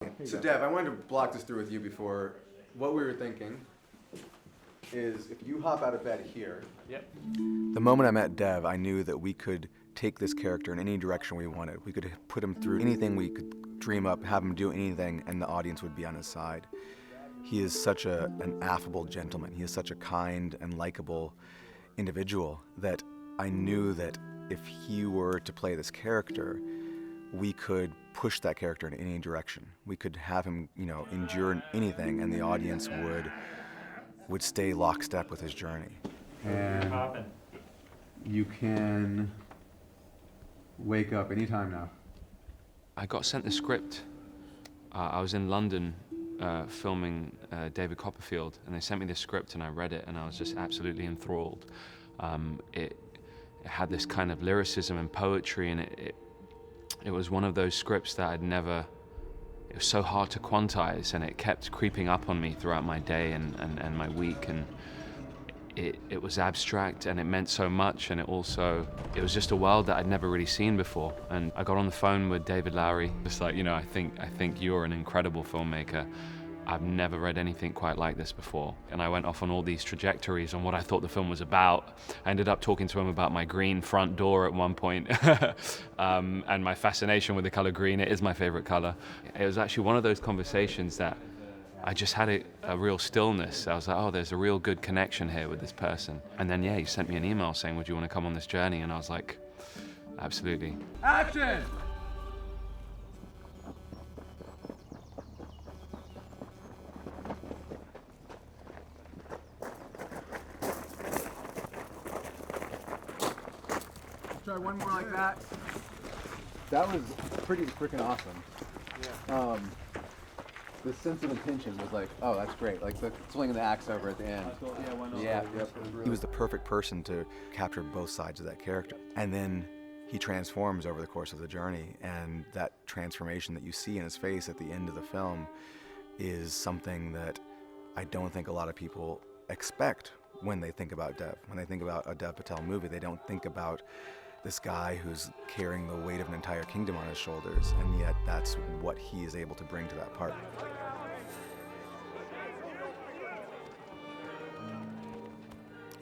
So Dev, I wanted to block this through with you before. What we were thinking is if you hop out of bed here. Yep. The moment I met Dev, I knew that we could take this character in any direction we wanted. We could put him through anything we could dream up, have him do anything, and the audience would be on his side. He is such an affable gentleman. He is such a kind and likable individual that I knew that if he were to play this character, we could push that character in any direction. We could have him, endure anything, and the audience would stay lockstep with his journey. And you can wake up anytime now. I got sent the script. I was in London filming David Copperfield, and they sent me this script, and I read it, and I was just absolutely enthralled. It had this kind of lyricism and poetry, and it was one of those scripts that it was so hard to quantize, and it kept creeping up on me throughout my day and my week, and it was abstract, and it meant so much, and it was just a world that I'd never really seen before. And I got on the phone with David Lowery, just like, I think you're an incredible filmmaker. I've never read anything quite like this before. And I went off on all these trajectories on what I thought the film was about. I ended up talking to him about my green front door at one point, and my fascination with the color green. It is my favorite color. It was actually one of those conversations that I just had a real stillness. I was like, oh, there's a real good connection here with this person. And then, he sent me an email saying, would you want to come on this journey? And I was like, absolutely. Action! Try one more like that. That was pretty freaking awesome. Yeah. The sense of intention was like, oh, that's great. Like the swinging the axe over at the end. Yeah. Yep. He was the perfect person to capture both sides of that character. And then he transforms over the course of the journey, and that transformation that you see in his face at the end of the film is something that I don't think a lot of people expect when they think about Dev. When they think about a Dev Patel movie, they don't think about this guy who's carrying the weight of an entire kingdom on his shoulders, and yet that's what he is able to bring to that part.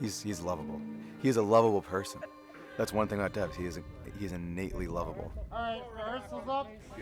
He's lovable. He's a lovable person. That's one thing about Dev. He's innately lovable. All right, rehearsal's up.